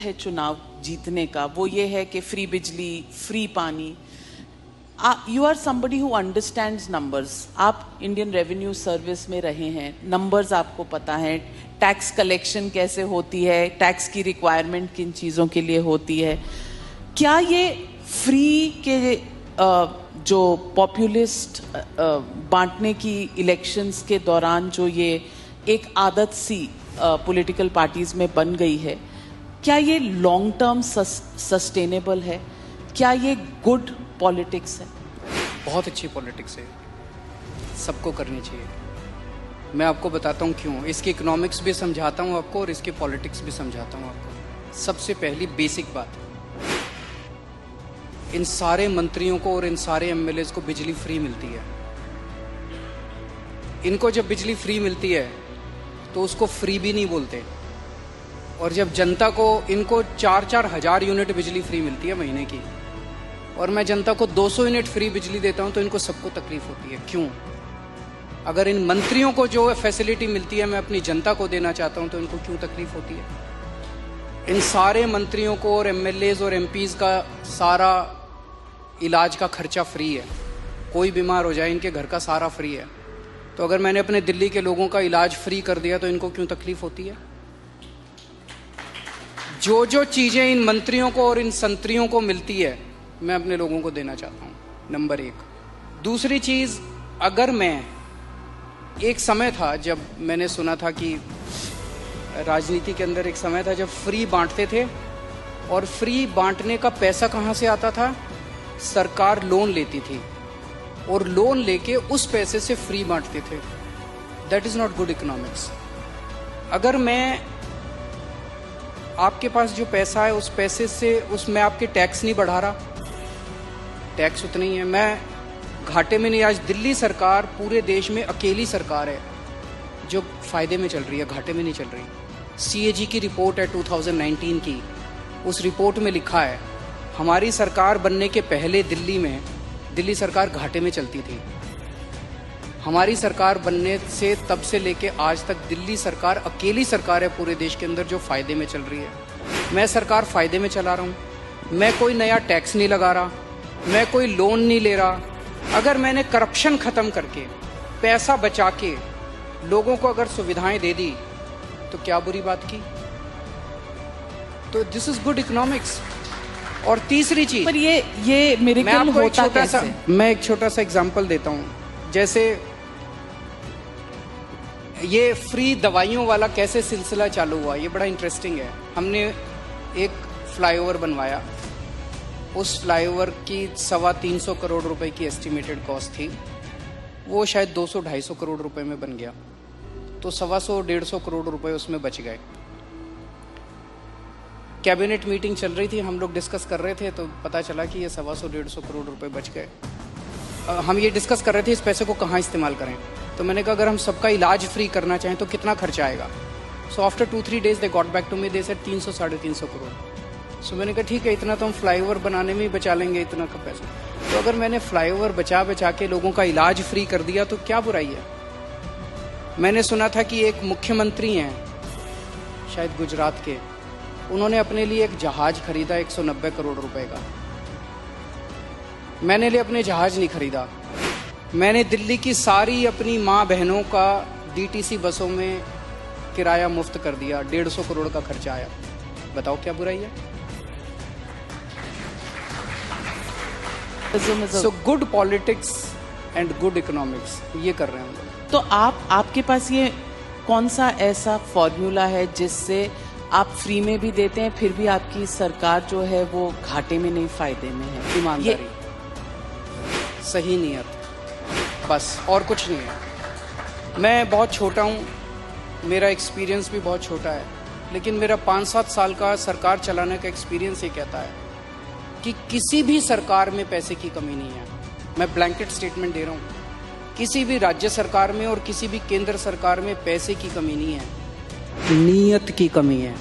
है चुनाव जीतने का वो ये है कि फ्री बिजली, फ्री पानी। You are somebody who understands numbers. आप इंडियन रेवेन्यू सर्विस में रहे हैं, नंबर्स आपको पता है, टैक्स कलेक्शन कैसे होती है, टैक्स की रिक्वायरमेंट किन चीज़ों के लिए होती है। क्या ये फ्री के जो पॉपुलिस्ट बांटने की इलेक्शंस के दौरान जो ये एक आदत सी पॉलिटिकल पार्टीज में बन गई है, क्या ये लॉन्ग टर्म सस्टेनेबल है? क्या ये गुड पॉलिटिक्स है? बहुत अच्छी पॉलिटिक्स है, सबको करनी चाहिए। मैं आपको बताता हूँ क्यों। इसकी इकोनॉमिक्स भी समझाता हूँ आपको और इसकी पॉलिटिक्स भी समझाता हूँ आपको। सबसे पहली बेसिक बात, इन सारे मंत्रियों को और इन सारे एमएलएज को बिजली फ्री मिलती है। इनको जब बिजली फ्री मिलती है तो उसको फ्री भी नहीं बोलते, और जब जनता को, इनको 4-4 हज़ार यूनिट बिजली फ्री मिलती है महीने की, और मैं जनता को 200 यूनिट फ्री बिजली देता हूं तो इनको सबको तकलीफ होती है। क्यों? अगर इन मंत्रियों को जो फैसिलिटी मिलती है मैं अपनी जनता को देना चाहता हूं तो इनको क्यों तकलीफ होती है? इन सारे मंत्रियों को और एमएलएज और एमपीज का सारा इलाज का खर्चा फ्री है। कोई बीमार हो जाए इनके घर का सारा फ्री है। तो अगर मैंने अपने दिल्ली के लोगों का इलाज फ्री कर दिया तो इनको क्यों तकलीफ होती है? जो जो चीजें इन मंत्रियों को और इन संतरियों को मिलती है मैं अपने लोगों को देना चाहता हूं, नंबर 1। दूसरी चीज, अगर मैं, एक समय था जब मैंने सुना था कि राजनीति के अंदर एक समय था जब फ्री बांटते थे, और फ्री बांटने का पैसा कहां से आता था? सरकार लोन लेती थी और लोन लेके उस पैसे से फ्री बांटते थे। That is not good economics. अगर मैं, आपके पास जो पैसा है उस पैसे से, उसमें आपके टैक्स नहीं बढ़ा रहा, टैक्स उतना ही है, मैं घाटे में नहीं। आज दिल्ली सरकार पूरे देश में अकेली सरकार है जो फायदे में चल रही है, घाटे में नहीं चल रही। सीएजी की रिपोर्ट है 2019 की, उस रिपोर्ट में लिखा है हमारी सरकार बनने के पहले दिल्ली सरकार घाटे में चलती थी। हमारी सरकार बनने से तब से लेके आज तक दिल्ली सरकार अकेली सरकार है पूरे देश के अंदर जो फायदे में चल रही है। मैं सरकार फायदे में चला रहा हूँ, मैं कोई नया टैक्स नहीं लगा रहा, मैं कोई लोन नहीं ले रहा। अगर मैंने करप्शन खत्म करके, पैसा बचा के लोगों को अगर सुविधाएं दे दी तो क्या बुरी बात की? तो दिस इज गुड इकोनॉमिक्स। और तीसरी चीज, पर ये मिरेकल होता कैसे? मैं एक छोटा सा एग्जांपल देता हूं। जैसे ये फ्री दवाइयों वाला कैसे सिलसिला चालू हुआ, ये बड़ा इंटरेस्टिंग है। हमने एक फ्लाईओवर बनवाया, उस फ्लाईओवर की 325 करोड़ रुपए की एस्टिमेटेड कॉस्ट थी, वो शायद 200-250 करोड़ रुपए में बन गया, तो 125 करोड़ रुपए उसमें बच गए। कैबिनेट मीटिंग चल रही थी, हम लोग डिस्कस कर रहे थे, तो पता चला कि ये 125 करोड़ रुपए बच गए। हम ये डिस्कस कर रहे थे इस पैसे को कहाँ इस्तेमाल करें। तो मैंने कहा अगर हम सबका इलाज फ्री करना चाहें तो कितना खर्चा आएगा? So after 2-3 days they got back to me, they said 300-350 crore. So मैंने कहा ठीक है, इतना तो हम फ्लाईओवर बनाने में ही बचा लेंगे, इतना का पैसा। तो अगर मैंने फ्लाईओवर बचा के लोगों का इलाज फ्री कर दिया तो क्या बुराई है? मैंने सुना था कि एक मुख्यमंत्री हैं शायद गुजरात के, उन्होंने अपने लिए एक जहाज खरीदा 190 करोड़ रुपए का। मैंने लिए अपने जहाज नहीं खरीदा, मैंने दिल्ली की सारी अपनी माँ बहनों का डीटीसी बसों में किराया मुफ्त कर दिया, 150 करोड़ का खर्चा आया। बताओ क्या बुराई है? So good politics and good economics, ये कर रहे हैं हम लोग। तो आपके पास ये कौन सा ऐसा फॉर्मूला है जिससे आप फ्री में भी देते हैं फिर भी आपकी सरकार जो है वो घाटे में नहीं, फायदे में है? ईमानदारी, सही नियत, बस और कुछ नहीं है। मैं बहुत छोटा हूँ, मेरा एक्सपीरियंस भी बहुत छोटा है, लेकिन मेरा 5-7 साल का सरकार चलाने का एक्सपीरियंस ये कहता है कि किसी भी सरकार में पैसे की कमी नहीं है। मैं ब्लैंकेट स्टेटमेंट दे रहा हूँ, किसी भी राज्य सरकार में और किसी भी केंद्र सरकार में पैसे की कमी नहीं है, नीयत की कमी है।